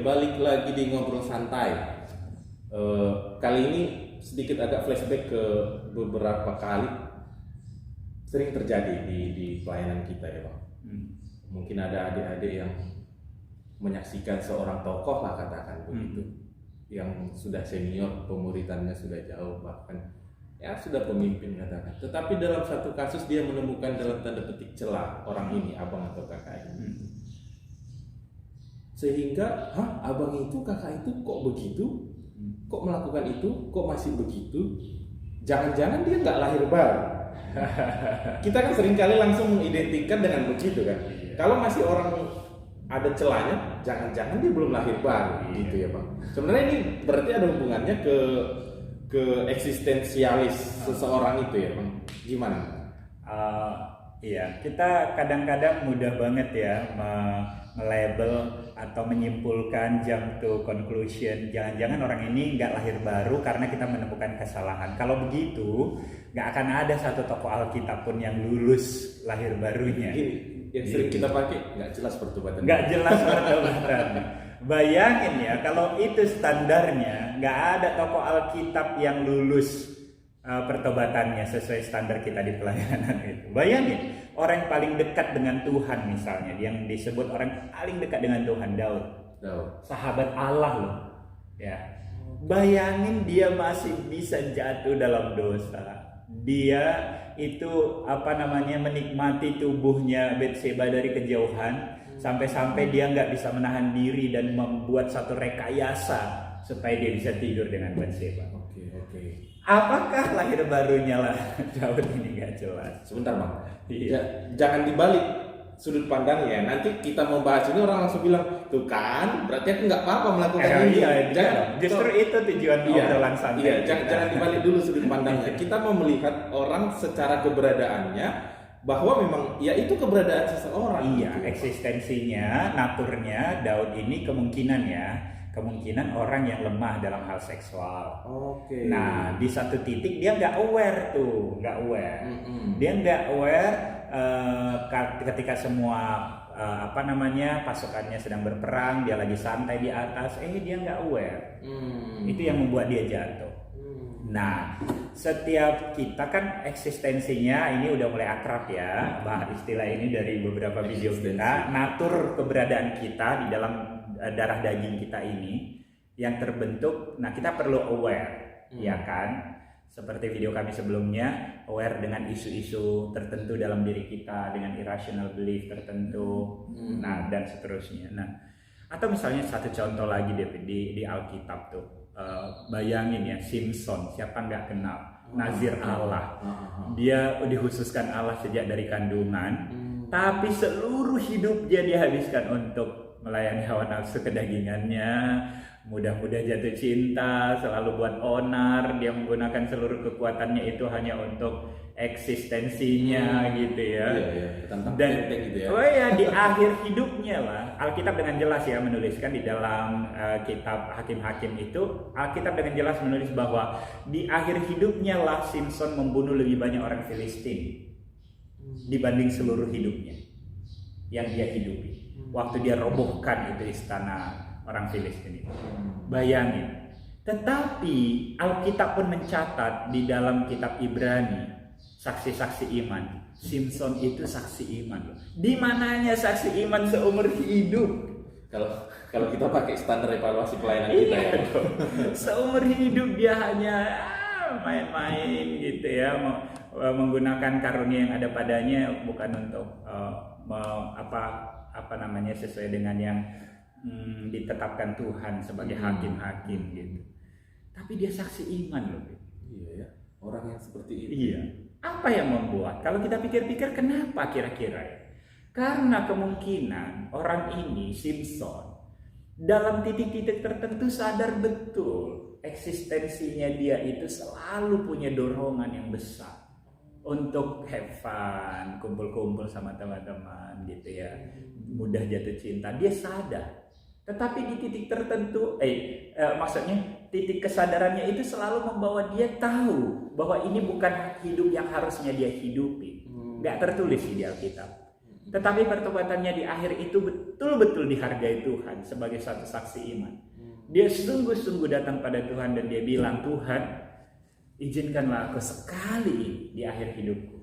balik lagi di ngobrol santai. Kali ini sedikit agak flashback ke beberapa kali sering terjadi di pelayanan kita ya Bang. Mungkin ada adik-adik yang menyaksikan seorang tokoh lah katakan begitu, yang sudah senior, pemuritannya sudah jauh, bahkan ya sudah pemimpin katakan. Tetapi dalam satu kasus dia menemukan dalam tanda petik celah orang ini, abang atau kakak ini. Sehingga, abang itu, kakak itu kok begitu? Kok melakukan itu? Kok masih begitu? Jangan-jangan dia nggak lahir baru. Kita kan seringkali langsung mengidentikan dengan begitu kan. Kalau masih orang ada celahnya, jangan-jangan dia belum lahir baru, gitu ya Bang. Sebenarnya ini berarti ada hubungannya ke eksistensialis seseorang itu ya Bang. Gimana? Iya, kita kadang-kadang mudah banget ya melabel atau menyimpulkan jump to conclusion. Jangan-jangan orang ini nggak lahir baru karena kita menemukan kesalahan. Kalau begitu, nggak akan ada satu tokoh Alkitab pun yang lulus lahir barunya. Yang sering kita pakai nggak jelas pertobatan. Nggak jelas pertobatan. Bayangin ya, kalau itu standarnya, nggak ada tokoh Alkitab yang lulus pertobatannya sesuai standar kita di pelayanan itu. Bayangin, orang yang paling dekat dengan Tuhan misalnya, yang disebut orang yang paling dekat dengan Tuhan, Daud. Sahabat Allah loh. Ya. Bayangin dia masih bisa jatuh dalam dosa. Dia itu menikmati tubuhnya Batseba dari kejauhan, sampai-sampai dia nggak bisa menahan diri dan membuat satu rekayasa supaya dia bisa tidur dengan Batseba. Oke. Apakah lahir barunya lah Daud ini nggak jelas. Sebentar Bang, jangan dibalik sudut pandangnya. Nanti kita mau bahas ini orang langsung bilang, tuh kan, berarti aku nggak apa-apa melakukan ini. Justru itu tujuan obrolan santai. Jangan dibalik dulu sudut pandangnya. Kita mau melihat orang secara keberadaannya, bahwa memang ya itu keberadaan seseorang. Iya, gitu. Eksistensinya, naturnya Daud ini kemungkinan orang yang lemah dalam hal seksual. Oke. Nah, di satu titik dia nggak aware. Dia nggak aware ketika semua pasukannya sedang berperang, dia lagi santai di atas, dia nggak aware. Itu yang membuat dia jatuh. Nah, setiap kita kan eksistensinya ini udah mulai akrab ya, istilah ini dari beberapa video kita. Natur keberadaan kita di dalam darah daging kita ini yang terbentuk. Nah, kita perlu aware, ya kan? Seperti video kami sebelumnya, aware dengan isu-isu tertentu dalam diri kita, dengan irrational belief tertentu, nah dan seterusnya. Nah, atau misalnya satu contoh lagi di Alkitab tuh, bayangin ya, Simpson, siapa nggak kenal, Nazir Allah, dia dikhususkan Allah sejak dari kandungan, tapi seluruh hidup dia dihabiskan untuk melayani hawa nafsu kedagingannya, mudah-mudah jatuh cinta, selalu buat onar, dia menggunakan seluruh kekuatannya itu hanya untuk eksistensinya gitu ya. Dan gitu ya. Di akhir hidupnya lah, Alkitab dengan jelas ya menuliskan di dalam kitab Hakim-Hakim itu, Alkitab dengan jelas menulis bahwa di akhir hidupnya lah Simpson membunuh lebih banyak orang Filistin dibanding seluruh hidupnya yang dia hidupi. Waktu dia robohkan itu istana orang Filistin itu. Bayangin. Tetapi Alkitab pun mencatat di dalam kitab Ibrani, saksi-saksi iman, Simpson itu saksi iman. Di mananya saksi iman seumur hidup? Kalau kita pakai standar evaluasi pelayanan kita ya. Seumur hidup dia hanya main-main gitu ya, menggunakan karunia yang ada padanya bukan untuk sesuai dengan yang ditetapkan Tuhan sebagai hakim-hakim gitu. Tapi dia saksi iman loh. Iya ya, orang yang seperti itu. Iya. Apa yang membuat? Kalau kita pikir-pikir kenapa kira-kira ya? Karena kemungkinan orang ini Simpson dalam titik-titik tertentu sadar betul eksistensinya dia itu selalu punya dorongan yang besar untuk have fun, kumpul-kumpul sama teman-teman gitu ya, mudah jatuh cinta, dia sadar. Tetapi di titik tertentu, maksudnya titik kesadarannya itu selalu membawa dia tahu bahwa ini bukan hidup yang harusnya dia hidupi. Nggak tertulis di Alkitab. Tetapi pertobatannya di akhir itu betul-betul dihargai Tuhan sebagai satu saksi iman. Dia sungguh-sungguh datang pada Tuhan dan dia bilang, Tuhan, izinkanlah aku sekali di akhir hidupku.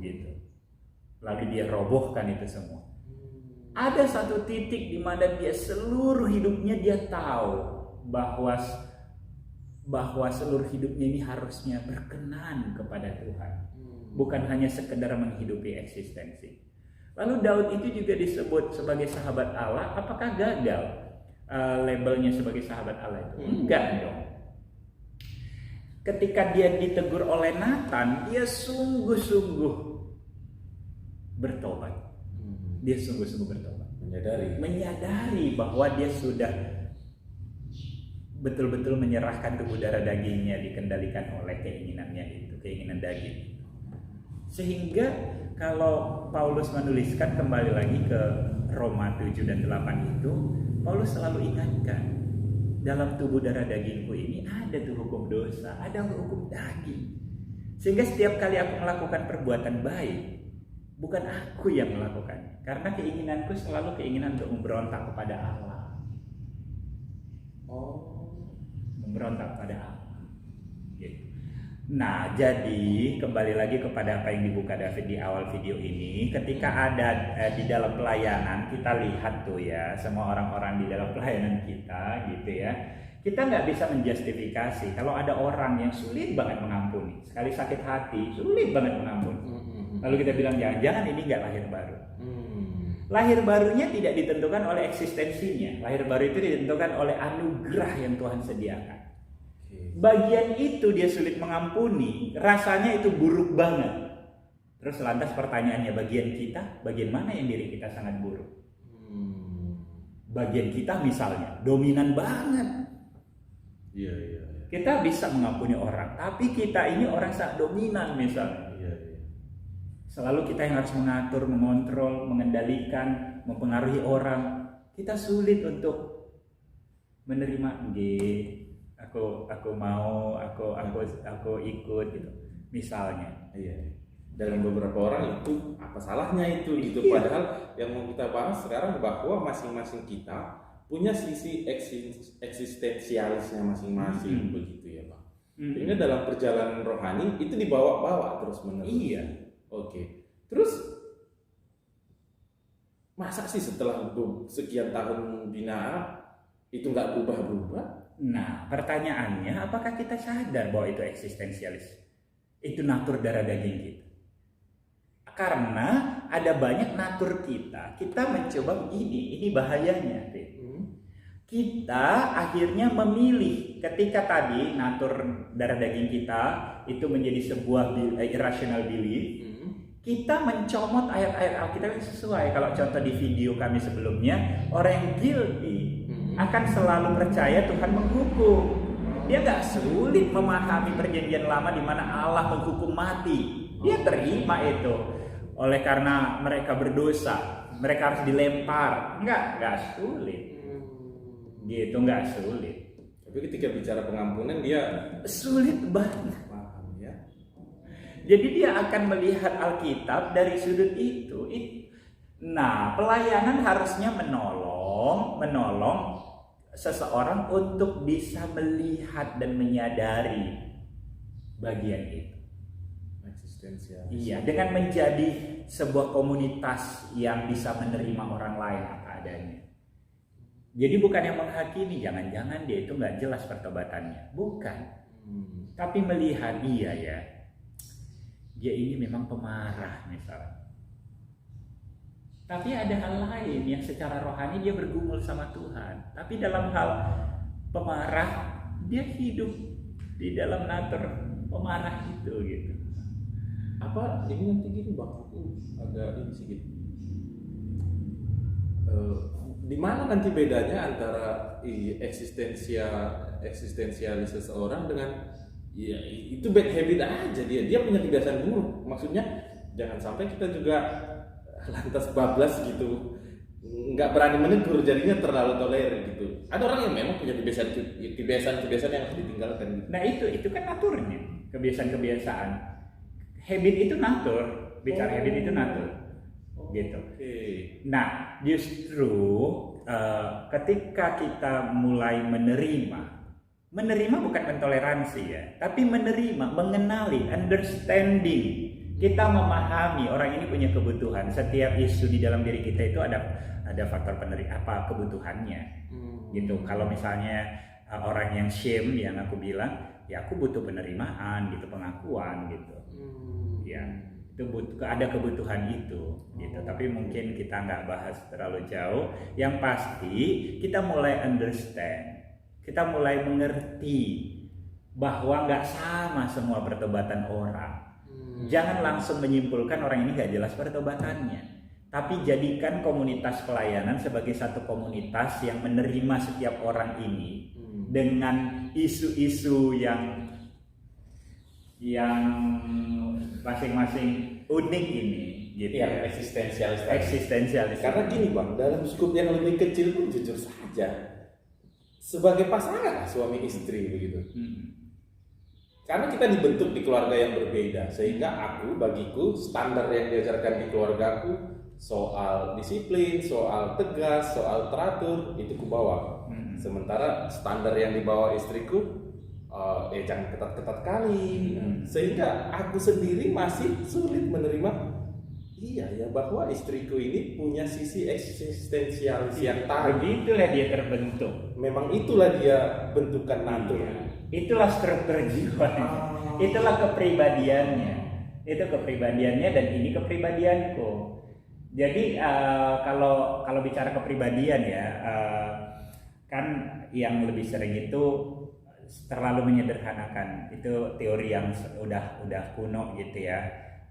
Gitu. Lalu dia robohkan itu semua. Ada satu titik di mana dia seluruh hidupnya dia tahu bahwa seluruh hidupnya ini harusnya berkenan kepada Tuhan. Bukan hanya sekedar menghidupi eksistensi. Lalu Daud itu juga disebut sebagai sahabat Allah. Apakah gagal labelnya sebagai sahabat Allah itu? Enggak dong. Ketika dia ditegur oleh Nathan, dia sungguh-sungguh bertobat. Dia sungguh-sungguh bertobat. Menyadari bahwa dia sudah betul-betul menyerahkan tubuh darah dagingnya dikendalikan oleh keinginannya itu, keinginan daging. Sehingga kalau Paulus menuliskan kembali lagi ke Roma 7 dan 8 itu, Paulus selalu ingatkan, dalam tubuh darah dagingku ini ada tuh hukum dosa, ada hukum daging. Sehingga setiap kali aku melakukan perbuatan baik, bukan aku yang melakukannya, karena keinginanku selalu keinginan untuk memberontak kepada Allah. Memberontak pada Allah. Gitu. Nah, jadi kembali lagi kepada apa yang dibuka David di awal video ini, ketika ada di dalam pelayanan, kita lihat tuh ya, semua orang-orang di dalam pelayanan kita gitu ya, kita nggak bisa menjustifikasi kalau ada orang yang sulit banget mengampuni, sekali sakit hati sulit banget mengampuni, lalu kita bilang jangan-jangan ini nggak lahir baru. Lahir barunya tidak ditentukan oleh eksistensinya, lahir baru itu ditentukan oleh anugerah yang Tuhan sediakan. Bagian itu dia sulit mengampuni, rasanya itu buruk banget. Terus lantas pertanyaannya, bagian kita, bagian mana yang diri kita sangat buruk? Bagian kita misalnya dominan banget. Iya. Kita bisa mengampuni orang, tapi kita ini orang sangat dominan misalnya. Iya. Selalu kita yang harus mengatur, mengontrol, mengendalikan, mempengaruhi orang. Kita sulit untuk menerima aku mau, aku ikut gitu. Misalnya. Iya. Dalam beberapa orang itu apa salahnya itu gitu. Iya. Padahal yang mau kita bahas sekarang bahwa masing-masing kita punya sisi eksistensialisnya masing-masing begitu ya Pak. Sehingga dalam perjalanan rohani itu dibawa-bawa terus-menerus. Iya. Oke. Terus masa sih setelah sekian tahun bina itu nggak berubah-berubah? Nah, pertanyaannya, apakah kita sadar bahwa itu eksistensialis? Itu natur darah daging kita. Karena ada banyak natur kita mencoba ini bahayanya. Kita akhirnya memilih ketika tadi natur darah daging kita itu menjadi sebuah irrational belief. Kita mencomot ayat-ayat Alkitab yang sesuai. Kalau contoh di video kami sebelumnya, orang yang guilty akan selalu percaya Tuhan menghukum. Dia nggak sulit memahami perjanjian lama di mana Allah menghukum mati. Dia terima itu. Oleh karena mereka berdosa, mereka harus dilempar. Nggak sulit. Gitu, nggak sulit. Tapi ketika bicara pengampunan dia sulit banget. Paham ya. Jadi dia akan melihat Alkitab dari sudut itu. Nah, pelayanan harusnya menolong seseorang untuk bisa melihat dan menyadari bagian itu. Eksistensial. Iya, dengan menjadi sebuah komunitas yang bisa menerima orang lain apa adanya. Jadi bukan yang menghakimi, jangan-jangan dia itu nggak jelas pertobatannya, bukan. Tapi melihat dia ini memang pemarah misalnya. Tapi ada hal lain yang secara rohani dia bergumul sama Tuhan. Tapi dalam hal pemarah, dia hidup di dalam natur pemarah itu gitu. Apa ini nanti gini Bang, aku agak ini sedikit. Di mana nanti bedanya antara eksistensialis seseorang dengan ya itu bad habit aja, dia punya kebiasaan buruk. Maksudnya jangan sampai kita juga lantas bablas gitu, nggak berani menegur, jadinya terlalu toleran gitu. Ada orang yang memang punya kebiasaan yang harus ditinggalkan gitu. Nah itu kan naturnya, kebiasaan habit itu natur. Bicara habit itu natur. gitu. Oke. Nah, justru ketika kita mulai menerima bukan mentoleransi ya, tapi menerima, mengenali, understanding. Kita memahami orang ini punya kebutuhan. Setiap isu di dalam diri kita itu ada faktor kebutuhannya. Gitu. Kalau misalnya orang yang shame, yang aku bilang, ya aku butuh penerimaan, gitu, pengakuan, gitu. Ya, itu ada kebutuhan itu, gitu. Tapi mungkin kita nggak bahas terlalu jauh. Yang pasti kita mulai understand. Kita mulai mengerti bahwa nggak sama semua pertobatan orang. Jangan langsung menyimpulkan orang ini nggak jelas pertobatannya. Tapi jadikan komunitas pelayanan sebagai satu komunitas yang menerima setiap orang ini dengan isu-isu yang masing-masing unik ini. Gitu Ya, eksistensialis. Karena gini Bang, dalam skup yang lebih kecil pun jujur saja, sebagai pasangan suami istri begitu. Karena kita dibentuk di keluarga yang berbeda, sehingga bagiku standar yang diajarkan di keluargaku soal disiplin, soal tegas, soal teratur itu kubawa. Sementara standar yang dibawa istriku jangan ketat-ketat kali. Sehingga aku sendiri masih sulit menerima. Iya ya, bahwa istriku ini punya sisi eksistensialis yang tadi. Begitulah dia terbentuk. Memang itulah dia bentukan natur. Itulah struktur jiwanya. Itulah kepribadiannya. Itu kepribadiannya dan ini kepribadianku. Jadi kalau bicara kepribadian ya, kan yang lebih sering itu terlalu menyederhanakan. Itu teori yang udah kuno gitu ya.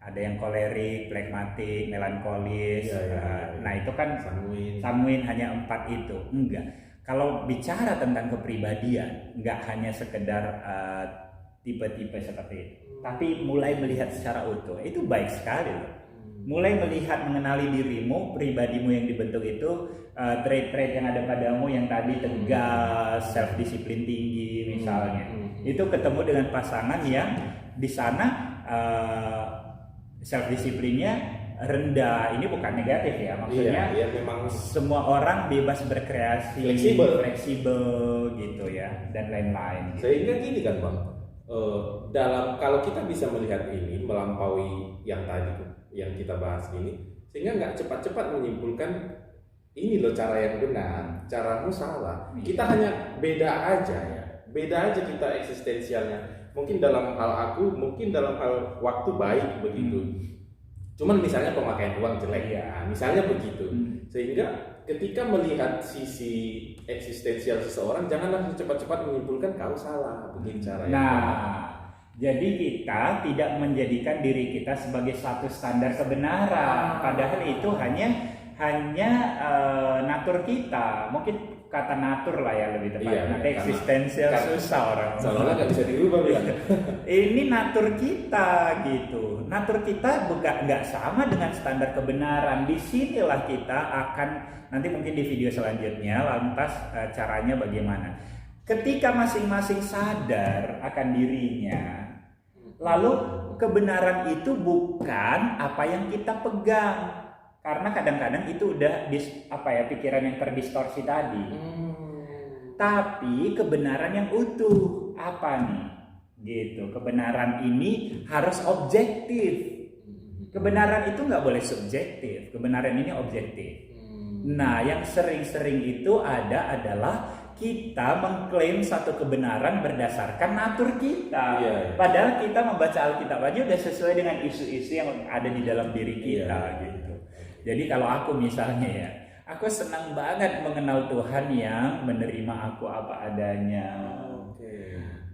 Ada yang kolerik, flegmatik, melankolis. Nah itu kan sanguin hanya 4 itu. Enggak. Kalau bicara tentang kepribadian, enggak hanya sekedar tipe-tipe seperti itu, tapi mulai melihat secara utuh. Itu baik sekali loh. Mulai melihat, mengenali dirimu, pribadimu yang dibentuk itu, trait-trait yang ada padamu yang tadi tegas, self-disiplin tinggi misalnya. Itu ketemu dengan pasangan yang di sana self-disiplinnya rendah. Ini bukan negatif ya, maksudnya iya, memang semua orang bebas berkreasi, fleksibel gitu ya, dan lain-lain. Sehingga gini kan Bang, kalau kita bisa melihat ini melampaui yang tadi yang kita bahas ini, sehingga nggak cepat-cepat menyimpulkan ini loh cara yang benar, caramu salah. Kita hanya beda aja kita eksistensialnya. Mungkin dalam hal aku, mungkin dalam hal waktu baik begitu. Cuman misalnya pemakaian uang jelek ya, misalnya begitu. Sehingga ketika melihat sisi eksistensial seseorang, janganlah cepat-cepat menyimpulkan kau salah begini caranya. Jadi kita tidak menjadikan diri kita sebagai satu standar kebenaran. Padahal itu hanya natur kita. Mungkin kata natur lah ya lebih tepat. Nanti eksistensial susah orang. Soalnya nggak bisa dirubah bilang. Ini natur kita gitu. Natur kita nggak sama dengan standar kebenaran. Disinilah kita akan nanti mungkin di video selanjutnya lantas caranya bagaimana. Ketika masing-masing sadar akan dirinya, lalu kebenaran itu bukan apa yang kita pegang. Karena kadang-kadang itu udah pikiran yang terdistorsi tadi. Tapi kebenaran yang utuh apa nih? Gitu. Kebenaran ini harus objektif. Kebenaran itu nggak boleh subjektif. Kebenaran ini objektif. Nah, yang sering-sering itu adalah kita mengklaim satu kebenaran berdasarkan natur kita. Padahal kita membaca Alkitab aja udah sesuai dengan isu-isu yang ada di dalam diri kita gitu. Jadi kalau aku misalnya ya, aku senang banget mengenal Tuhan yang menerima aku apa adanya.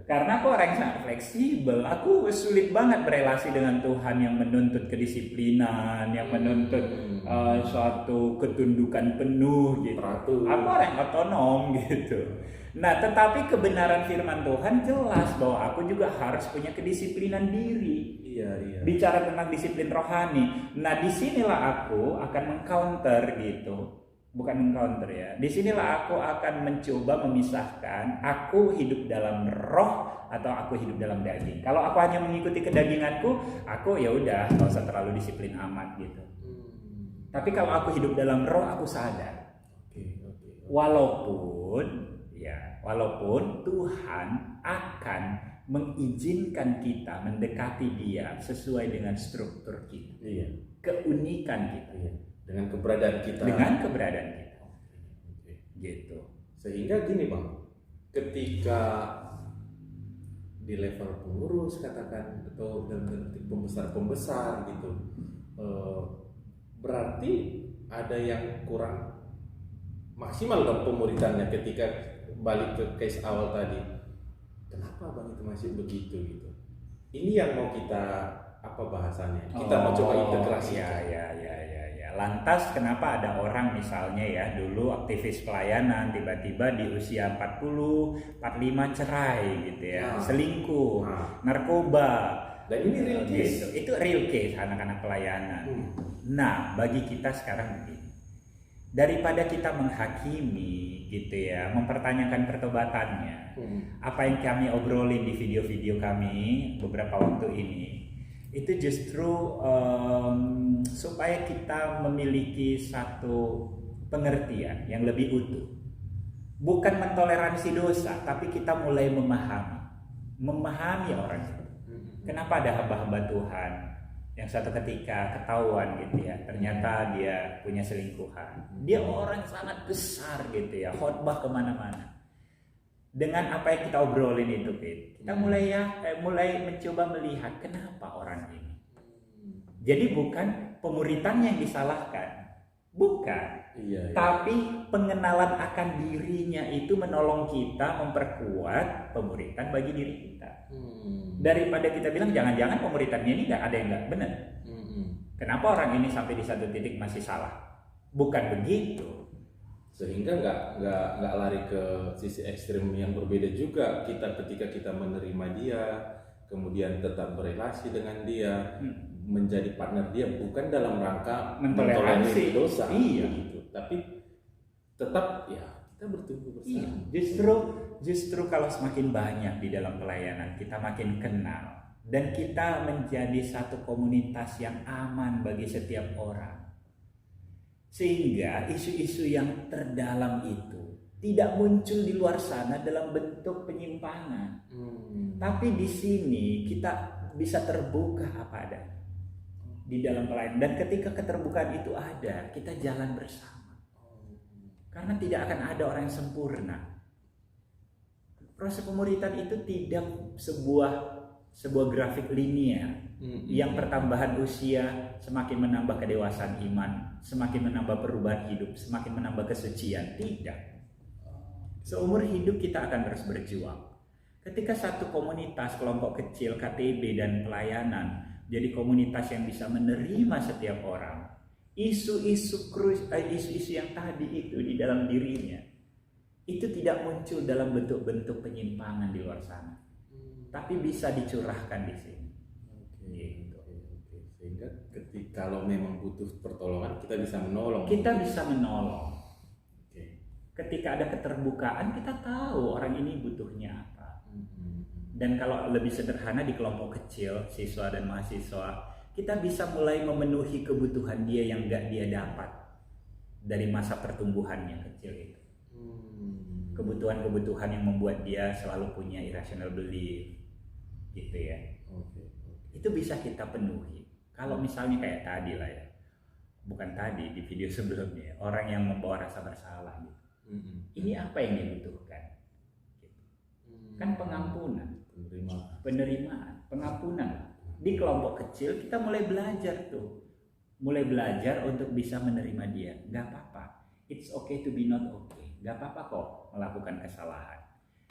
Karena aku orang yang sangat fleksibel. Aku sulit banget berelasi dengan Tuhan yang menuntut kedisiplinan, yang menuntut suatu ketundukan penuh gitu. Aku orang yang otonom gitu. Nah, tetapi kebenaran firman Tuhan jelas bahwa aku juga harus punya kedisiplinan diri. Bicara tentang disiplin rohani. Nah, disinilah aku akan mengcounter gitu. Bukan mengcounter ya. Disinilah aku akan mencoba memisahkan aku hidup dalam roh atau aku hidup dalam daging. Kalau aku hanya mengikuti kedaginganku, aku ya udah nggak usah terlalu disiplin amat gitu. Tapi kalau aku hidup dalam roh, aku sadar. Walaupun Tuhan akan mengizinkan kita mendekati Dia sesuai dengan struktur kita, keunikan kita, dengan keberadaan kita. Gitu. Sehingga gini Bang, ketika di level pengurus katakan atau pembesar gitu, berarti ada yang kurang maksimal dalam pemuridannya ketika balik ke case awal tadi. Kenapa Bang itu masih begitu gitu? Ini yang mau kita apa bahasanya? Kita mau coba integrasi. Ya. Lantas kenapa ada orang misalnya ya dulu aktivis pelayanan tiba-tiba di usia 40, 45 cerai gitu ya, selingkuh, narkoba. Dan ini real case. Gitu. Itu real case anak-anak pelayanan. Nah, bagi kita sekarang begini. Daripada kita menghakimi gitu ya, mempertanyakan pertobatannya. Apa yang kami obrolin di video-video kami beberapa waktu ini, itu justru supaya kita memiliki satu pengertian yang lebih utuh. Bukan mentoleransi dosa, tapi kita mulai memahami orang itu. Kenapa ada hamba-hamba Tuhan yang satu ketika ketahuan gitu ya, ternyata dia punya selingkuhan, dia orang sangat besar gitu ya, khotbah kemana-mana. Dengan apa yang kita obrolin itu, kita mulai mencoba melihat kenapa orang ini. Jadi bukan pemuritannya yang disalahkan, bukan. Tapi pengenalan akan dirinya itu menolong kita memperkuat pemuritan bagi diri kita. Daripada kita bilang jangan-jangan pemuritannya ini nggak ada yang nggak benar. Kenapa orang ini sampai di satu titik masih salah? Bukan begitu. Sehingga nggak lari ke sisi ekstrim yang berbeda juga kita ketika kita menerima dia, kemudian tetap berelasi dengan dia, menjadi partner dia, bukan dalam rangka mentoleransi dosa, gitu. Tapi tetap ya kita bertumbuh bersama. Justru kalau semakin banyak di dalam pelayanan, kita makin kenal dan kita menjadi satu komunitas yang aman bagi setiap orang. Sehingga isu-isu yang terdalam itu tidak muncul di luar sana dalam bentuk penyimpangan. Tapi di sini kita bisa terbuka apa adanya di dalam pelayanan. Dan ketika keterbukaan itu ada, kita jalan bersama. Karena tidak akan ada orang yang sempurna. Proses pemuritan itu tidak sebuah grafik linear. Yang pertambahan usia semakin menambah kedewasaan iman, semakin menambah perubahan hidup, semakin menambah kesucian. Tidak. Seumur hidup kita akan terus berjuang. Ketika satu komunitas, kelompok kecil, KTB dan pelayanan jadi komunitas yang bisa menerima setiap orang, isu-isu yang tadi itu di dalam dirinya itu tidak muncul dalam bentuk-bentuk penyimpangan di luar sana, tapi bisa dicurahkan di sini. Sehingga ketika kalau memang butuh pertolongan kita bisa menolong. Ketika ada keterbukaan kita tahu orang ini butuhnya apa. Dan kalau lebih sederhana di kelompok kecil siswa dan mahasiswa, kita bisa mulai memenuhi kebutuhan dia yang gak dia dapat dari masa pertumbuhannya kecil itu. Kebutuhan-kebutuhan yang membuat dia selalu punya irrational belief gitu ya. Itu bisa kita penuhi. Kalau misalnya kayak tadi lah ya, bukan tadi di video sebelumnya, orang yang membawa rasa bersalah gitu. Ini apa yang dibutuhkan? Gitu. Kan pengampunan, penerimaan, pengampunan. Di kelompok kecil kita mulai belajar untuk bisa menerima dia. Gak apa-apa, it's okay to be not okay. Gak apa-apa kok melakukan kesalahan.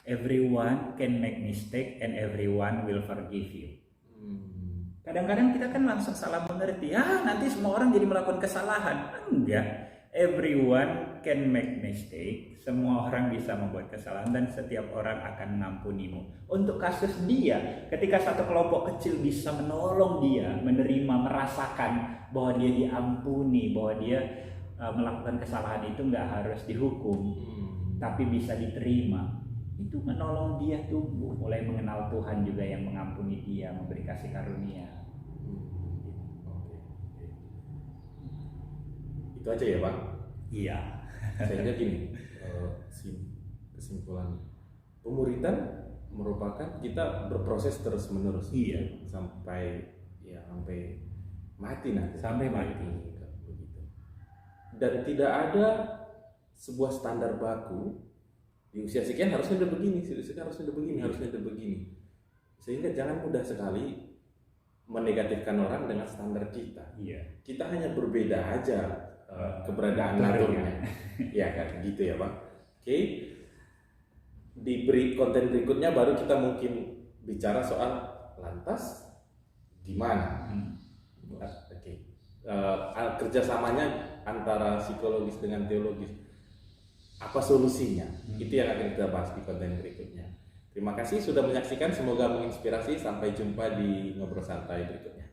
Everyone can make mistake and everyone will forgive you. Kadang-kadang kita kan langsung salah mengerti, nanti semua orang jadi melakukan kesalahan. Enggak, everyone can make mistake. Semua orang bisa membuat kesalahan dan setiap orang akan mengampunimu. Untuk kasus dia, ketika satu kelompok kecil bisa menolong dia, menerima, merasakan bahwa dia diampuni, bahwa dia melakukan kesalahan itu enggak harus dihukum, tapi bisa diterima. Itu menolong dia tumbuh, mulai mengenal Tuhan juga yang mengampuni dia, memberi kasih karunia. Itu aja ya Bang. Iya. Sehingga gini, kesimpulan pemuritan merupakan kita berproses terus menerus. Iya. Sampai mati nanti. Sampai mati. Begitu. Dan tidak ada sebuah standar baku di usia sekian harusnya udah begini, harusnya udah begini, harusnya udah begini. Sehingga jangan mudah sekali menegatifkan orang dengan standar kita. Iya. Kita hanya berbeda aja keberadaan naturnya. Ya kan, gitu ya Bang. Oke. Di konten berikutnya baru kita mungkin bicara soal lantas gimana. Oke. Kerjasamanya antara psikologis dengan teologis. Apa solusinya? Itu yang akan kita bahas di konten berikutnya. Terima kasih sudah menyaksikan, semoga menginspirasi. Sampai jumpa di Ngobrol Santai berikutnya.